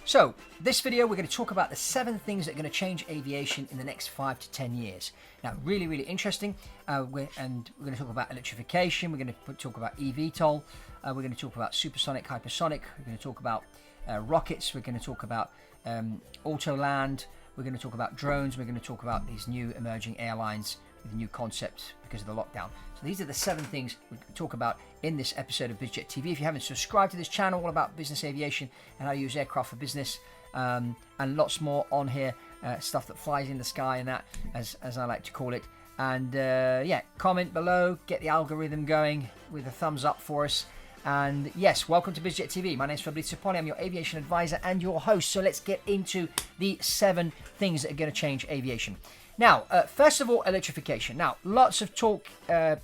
So, this video we're going to talk about the 7 things that are going to change aviation in the next 5 to 10 years. Now, really interesting. We're going to talk about electrification. We're going to talk about eVTOL. We're going to talk about supersonic, hypersonic. We're going to talk about rockets. We're going to talk about auto land. We're going to talk about drones. We're going to talk about these new emerging airlines with new concepts because of the lockdown. So these are the 7 things we can talk about in this episode of BizJet TV. If you haven't subscribed to this channel, all about business aviation and how to use aircraft for business, and lots more on here, stuff that flies in the sky and that, as I like to call it. And yeah, comment below, get the algorithm going with a thumbs up for us. And yes, welcome to BizJet TV. My name is Fabrizio Poli. I'm your aviation advisor and your host. So let's get into the 7 things that are going to change aviation. Now, first of all, electrification. Now, lots of talk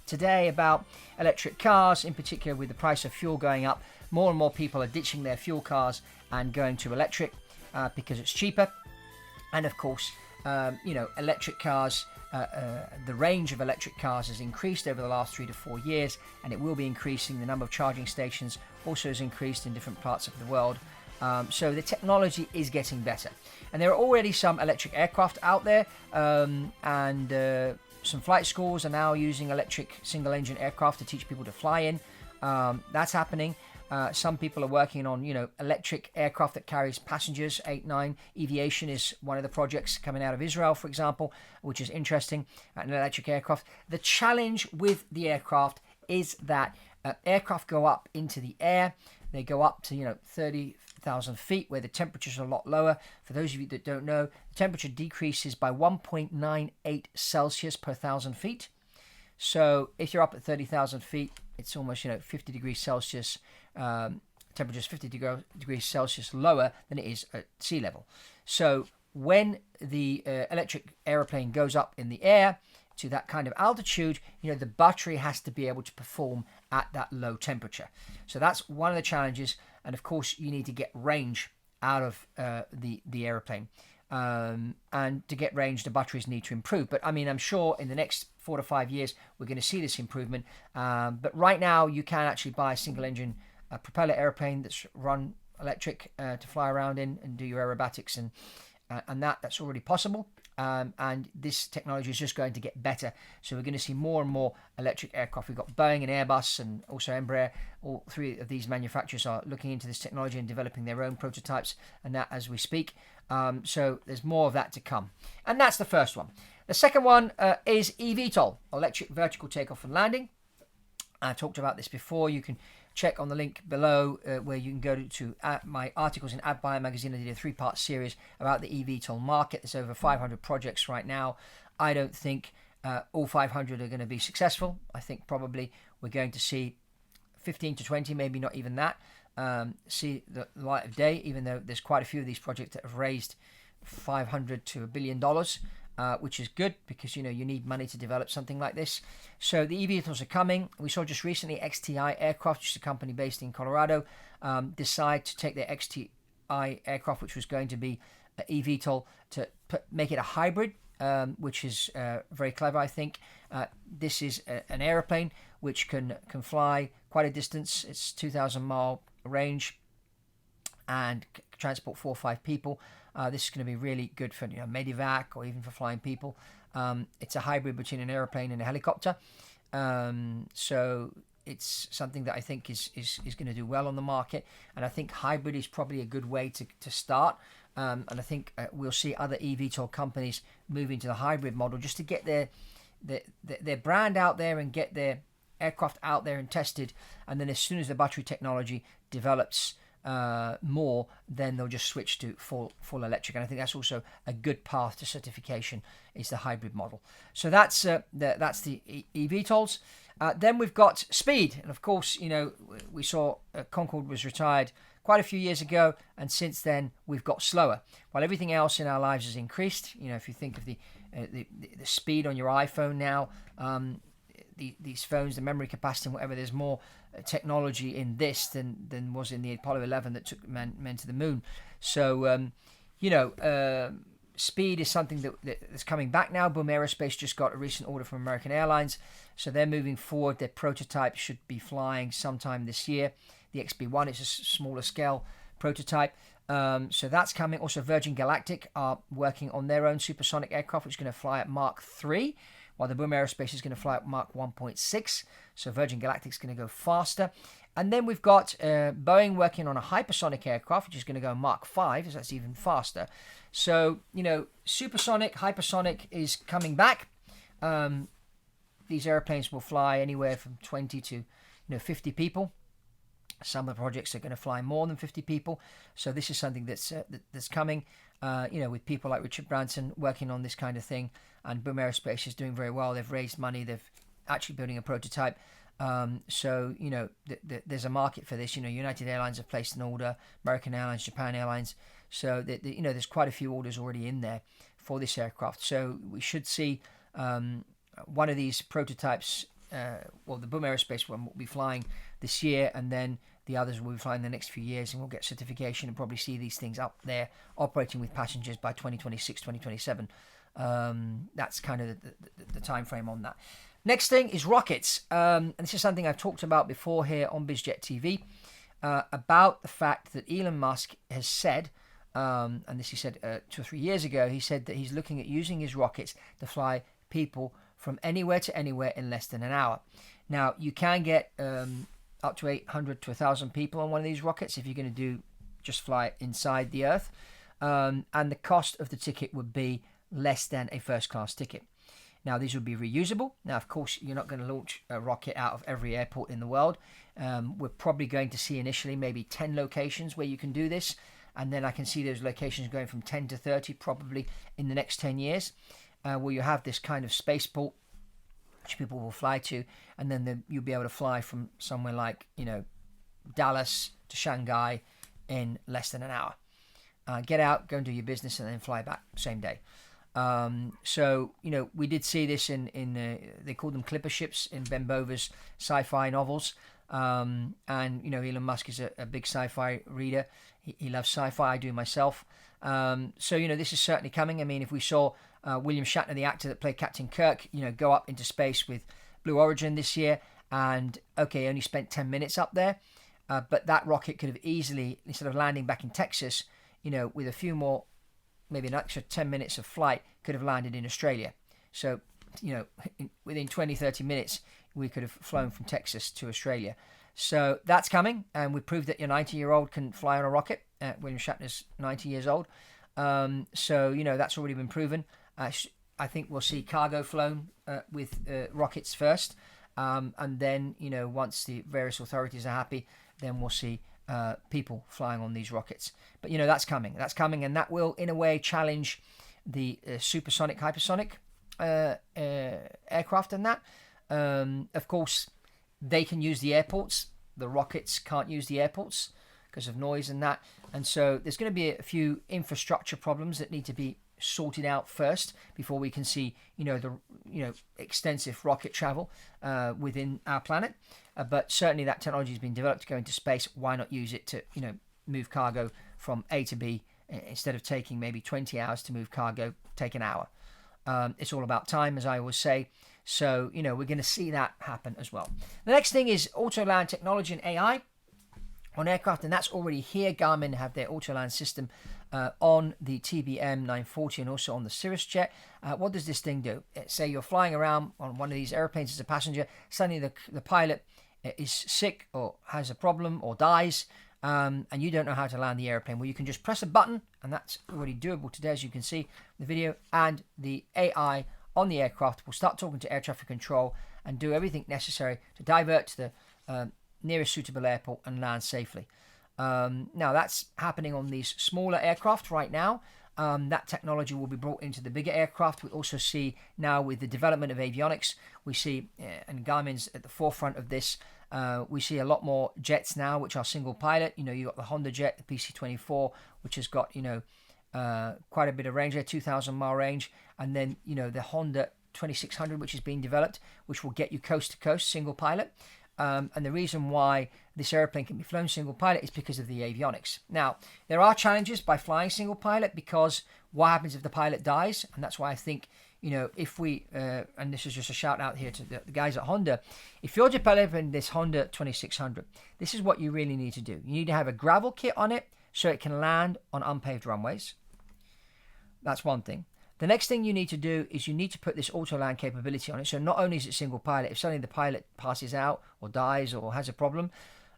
today about electric cars, in particular with the price of fuel going up. More and more people are ditching their fuel cars and going to electric because it's cheaper. And of course, electric cars, the range of electric cars has increased over the last 3 to 4 years, and it will be increasing. The number of charging stations also has increased in different parts of the world. So the technology is getting better. And there are already some electric aircraft out there, and some flight schools are now using electric single-engine aircraft to teach people to fly in. That's happening. Some people are working on, electric aircraft that carries passengers, 8-9. Aviation is one of the projects coming out of Israel, for example, which is interesting, an electric aircraft. The challenge with the aircraft is that aircraft go up into the air. They go up to, 30,000 feet where the temperatures are a lot lower. For those of you that don't know, the temperature decreases by 1.98 Celsius per 1,000 feet. So if you're up at 30,000 feet, it's almost, 50 degrees Celsius. Temperature is 50 degrees Celsius lower than it is at sea level. So when the electric aeroplane goes up in the air to that kind of altitude, the battery has to be able to perform at that low temperature. So that's one of the challenges. And of course, you need to get range out of the aeroplane. And to get range, the batteries need to improve. But I'm sure in the next 4 to 5 years, we're going to see this improvement. But right now, you can actually buy a single-engine propeller airplane that's run electric to fly around in and do your aerobatics, and that's already possible. And this technology is just going to get better. So we're going to see more and more electric aircraft. We've got Boeing and Airbus and also Embraer. All 3 of these manufacturers are looking into this technology and developing their own prototypes, and that as we speak. So there's more of that to come. And that's the first one. The second one is eVTOL, electric vertical takeoff and landing. I talked about this before. You can check on the link below where you can go to my articles in Avbuyer magazine. I did a 3-part series about the eVTOL market. There's over 500 projects right now. I don't think all 500 are going to be successful. I think probably we're going to see 15 to 20, maybe not even that, see the light of day, even though there's quite a few of these projects that have raised $500 to $1 billion. Which is good because, you need money to develop something like this. So the eVTOLs are coming. We saw just recently XTI Aircraft, which is a company based in Colorado, decide to take their XTI aircraft, which was going to be an eVTOL, to make it a hybrid, which is very clever, I think. This is an aeroplane which can fly quite a distance. It's 2,000-mile range and transport 4 or 5 people. This is going to be really good for medevac or even for flying people. It's a hybrid between an airplane and a helicopter. So it's something that I think is going to do well on the market. And I think hybrid is probably a good way to start. And I think we'll see other eVTOL companies move into the hybrid model just to get their brand out there and get their aircraft out there and tested. And then as soon as the battery technology develops more, then they'll just switch to full electric. And I think that's also a good path to certification, is the hybrid model. So that's the eVTOLs. Then we've got speed, and of course, we saw Concorde was retired quite a few years ago, and since then we've got slower. While everything else in our lives has increased, if you think of the speed on your iPhone now, these phones, the memory capacity and whatever, there's more technology in this than was in the Apollo 11 that took men to the moon. So, speed is something that's coming back now. Boom Aerospace just got a recent order from American Airlines. So they're moving forward. Their prototype should be flying sometime this year. The XB1 is a smaller scale prototype. So that's coming. Also, Virgin Galactic are working on their own supersonic aircraft, which is going to fly at Mach 3, while the Boom Aerospace is going to fly at Mach 1.6. So Virgin Galactic is going to go faster. And then we've got Boeing working on a hypersonic aircraft, which is going to go Mach 5, so that's even faster. So, supersonic, hypersonic is coming back. These airplanes will fly anywhere from 20 to 50 people. Some of the projects are going to fly more than 50 people. So this is something that's coming, with people like Richard Branson working on this kind of thing. And Boom Aerospace is doing very well. They've raised money. They're actually building a prototype. So, there's a market for this. United Airlines have placed an order, American Airlines, Japan Airlines. So, there's quite a few orders already in there for this aircraft. So we should see one of these prototypes, the Boom Aerospace one will be flying this year, and then the others will be flying the next few years, and we'll get certification and probably see these things up there operating with passengers by 2026, 2027. That's kind of the time frame on that. Next thing is rockets. And this is something I've talked about before here on BizJet TV, about the fact that Elon Musk has said, and this he said 2 or 3 years ago, he said that he's looking at using his rockets to fly people from anywhere to anywhere in less than an hour. Now, you can get up to 800 to 1,000 people on one of these rockets if you're going to just fly inside the Earth. And the cost of the ticket would be less than a first class ticket. Now, these would be reusable. Now, of course, you're not going to launch a rocket out of every airport in the world. We're probably going to see initially maybe 10 locations where you can do this. And then I can see those locations going from 10 to 30 probably in the next 10 years, where you have this kind of spaceport which people will fly to. And then you'll be able to fly from somewhere like, Dallas to Shanghai in less than an hour. Get out, go and do your business, and then fly back same day. So, we did see this in they call them clipper ships in Ben Bova's sci-fi novels. And, Elon Musk is a big sci-fi reader. He loves sci-fi. I do myself. So, this is certainly coming. I mean, if we saw William Shatner, the actor that played Captain Kirk, go up into space with Blue Origin this year, and, only spent 10 minutes up there. But that rocket could have easily, instead of landing back in Texas, with a few more, maybe an extra 10 minutes of flight, could have landed in Australia. So, within 20, 30 minutes, we could have flown from Texas to Australia. So that's coming, and we proved that your 90-year-old can fly on a rocket. William Shatner's 90 years old. So, that's already been proven. I think we'll see cargo flown with rockets first. And then, once the various authorities are happy, then we'll see people flying on these rockets. But that's coming. That's coming, and that will in a way challenge the supersonic, hypersonic aircraft and that. Of course, they can use the airports. The rockets can't use the airports because of noise and that. And so there's going to be a few infrastructure problems that need to be sorted out first before we can see extensive rocket travel within our planet. But certainly that technology has been developed to go into space. Why not use it to move cargo from A to B instead of taking maybe 20 hours to move cargo, take an hour. It's all about time, as I always say. So we're going to see that happen as well. The next thing is auto-land technology and AI on aircraft, and that's already here. Garmin have their auto-land system on the TBM 940 and also on the Cirrus jet. What does this thing do? Say you're flying around on one of these airplanes as a passenger, suddenly the pilot is sick or has a problem or dies, and you don't know how to land the airplane. Well, you can just press a button, and that's already doable today, as you can see in the video, and the AI on the aircraft will start talking to air traffic control and do everything necessary to divert to the nearest suitable airport and land safely. Now, that's happening on these smaller aircraft right now. That technology will be brought into the bigger aircraft. We also see now with the development of avionics, we see, and Garmin's at the forefront of this, we see a lot more jets now, which are single pilot. You've got the Honda jet, the PC-24, which has got, quite a bit of range there, 2,000 mile range. And then, the Honda 2600, which is being developed, which will get you coast to coast, single pilot. And the reason why this airplane can be flown single pilot is because of the avionics. Now, there are challenges by flying single pilot, because what happens if the pilot dies? And that's why I think, if we, and this is just a shout out here to the guys at Honda, if you're developing this Honda 2600, this is what you really need to do. You need to have a gravel kit on it so it can land on unpaved runways. That's one thing. The next thing you need to do is you need to put this auto land capability on it. So not only is it single pilot, if suddenly the pilot passes out or dies or has a problem,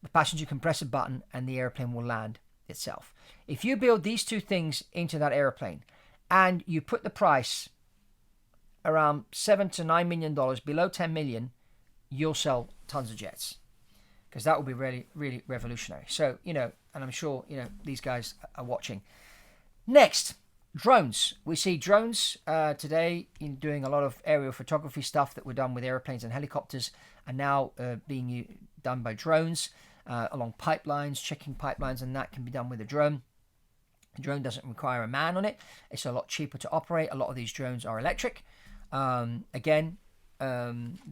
the passenger can press a button and the airplane will land itself. If you build these two things into that airplane and you put the price around $7 to $9 million, below 10 million, you'll sell tons of jets, because that will be really, really revolutionary. So, and I'm sure, these guys are watching. Next, drones. We see drones today in doing a lot of aerial photography stuff that were done with airplanes and helicopters, and now being done by drones along pipelines, checking pipelines, and that can be done with a drone. The drone doesn't require a man on it. It's a lot cheaper to operate. A lot of these drones are electric. The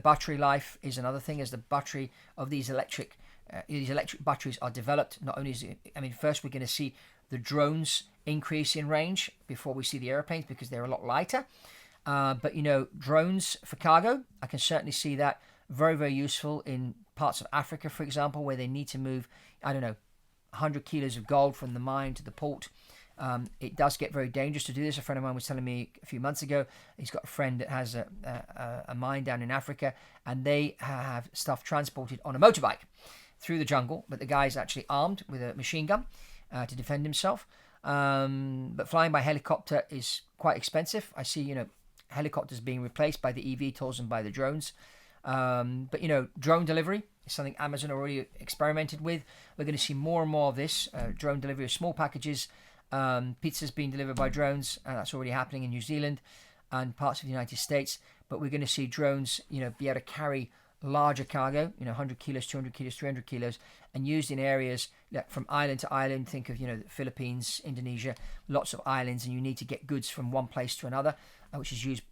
battery life is another thing. As the battery of these electric batteries are developed, not only first we're going to see the drones increase in range before we see the airplanes, because they're a lot lighter. But drones for cargo, I can certainly see that very, very useful in parts of Africa, for example, where they need to move, 100 kilos of gold from the mine to the port. It does get very dangerous to do this. A friend of mine was telling me a few months ago, he's got a friend that has a mine down in Africa, and they have stuff transported on a motorbike through the jungle, but the guy's actually armed with a machine gun to defend himself. But flying by helicopter is quite expensive. I see, helicopters being replaced by the eVTOLs and by the drones. But drone delivery is something Amazon already experimented with. We're going to see more and more of this. Drone delivery of small packages, pizzas being delivered by drones, and that's already happening in New Zealand and parts of the United States. But we're going to see drones, be able to carry larger cargo, 100 kilos, 200 kilos, 300 kilos, and used in areas from island to island. Think of, the Philippines, Indonesia, lots of islands, and you need to get goods from one place to another, which is used,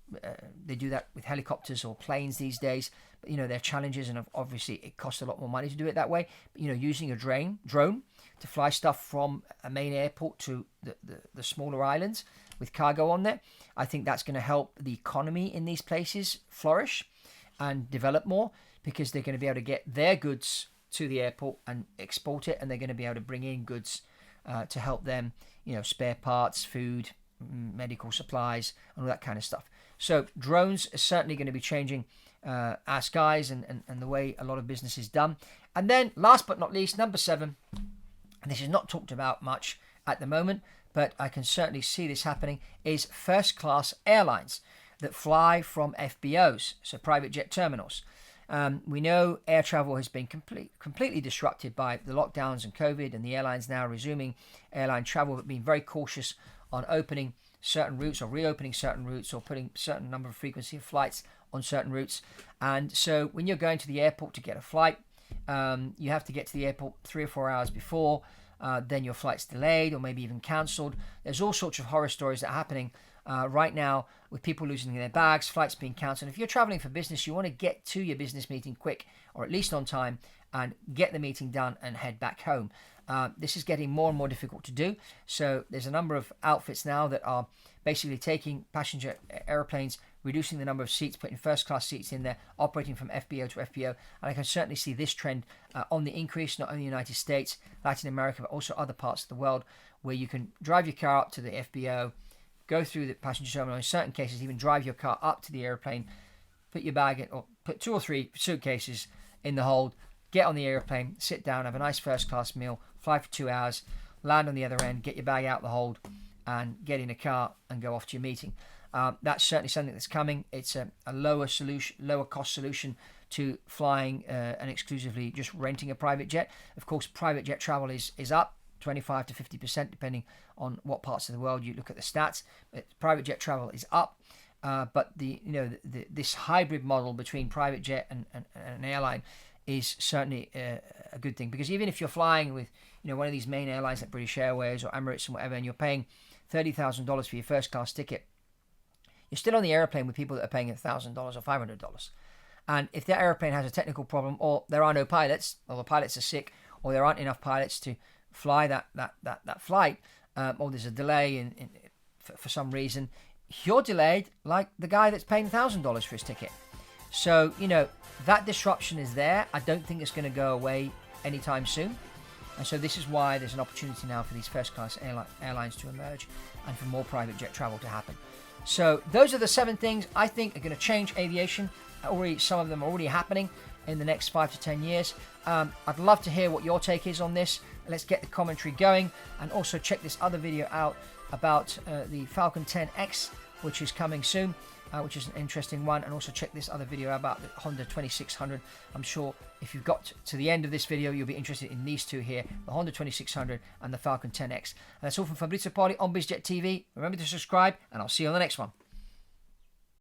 they do that with helicopters or planes these days. But, there are challenges, and obviously it costs a lot more money to do it that way. But, using a drone to fly stuff from a main airport to the smaller islands with cargo on there, I think that's going to help the economy in these places flourish and develop more, because they're going to be able to get their goods to the airport and export it, and they're going to be able to bring in goods to help them, spare parts, food, medical supplies, and all that kind of stuff. So drones are certainly going to be changing our skies and the way a lot of business is done. And then last but not least, number 7, and this is not talked about much at the moment, but I can certainly see this happening, is first class airlines that fly from FBOs, so private jet terminals. We know air travel has been completely disrupted by the lockdowns and COVID, and the airlines now resuming airline travel, but being very cautious on opening certain routes or reopening certain routes or putting certain number of frequency of flights on certain routes. And so when you're going to the airport to get a flight, you have to get to the airport 3 or 4 hours before, then your flight's delayed or maybe even cancelled. There's all sorts of horror stories that are happening right now, with people losing their bags, flights being cancelled. If you're traveling for business, you want to get to your business meeting quick, or at least on time, and get the meeting done and head back home. This is getting more and more difficult to do. So there's a number of outfits now that are basically taking passenger airplanes, reducing the number of seats, putting first class seats in there, operating from FBO to FBO. And I can certainly see this trend on the increase, not only in the United States, Latin America, but also other parts of the world, where you can drive your car up to the FBO, go through the passenger terminal, in certain cases even drive your car up to the airplane, put your bag in, or put 2 or 3 suitcases in the hold, get on the airplane, sit down, have a nice first class meal, fly for 2 hours, land on the other end, get your bag out the hold, and get in a car and go off to your meeting. That's certainly something that's coming. It's a lower cost solution to flying and exclusively just renting a private jet. Of course, private jet travel is up 25 to 50%, depending on what parts of the world you look at the stats. But private jet travel is up, but this hybrid model between private jet and an airline is certainly a good thing, because even if you're flying with one of these main airlines like British Airways or Emirates and whatever, and you're paying $30,000 for your first class ticket, you're still on the airplane with people that are paying $1,000 or $500. And if that airplane has a technical problem, or there are no pilots, or the pilots are sick, or there aren't enough pilots to fly that flight, or there's a delay for some reason, you're delayed like the guy that's paying $1,000 for his ticket. So, that disruption is there. I don't think it's going to go away anytime soon. And so this is why there's an opportunity now for these first-class airlines to emerge and for more private jet travel to happen. So those are the 7 things I think are going to change aviation. Some of them are already happening in the next 5 to 10 years. I'd love to hear what your take is on this. Let's get the commentary going, and also check this other video out about the Falcon 10X, which is coming soon, which is an interesting one. And also check this other video about the Honda 2600. I'm sure if you've got to the end of this video, you'll be interested in these two here, the Honda 2600 and the Falcon 10X. And that's all from Fabrizio Poli on BizJet TV. Remember to subscribe, and I'll see you on the next one.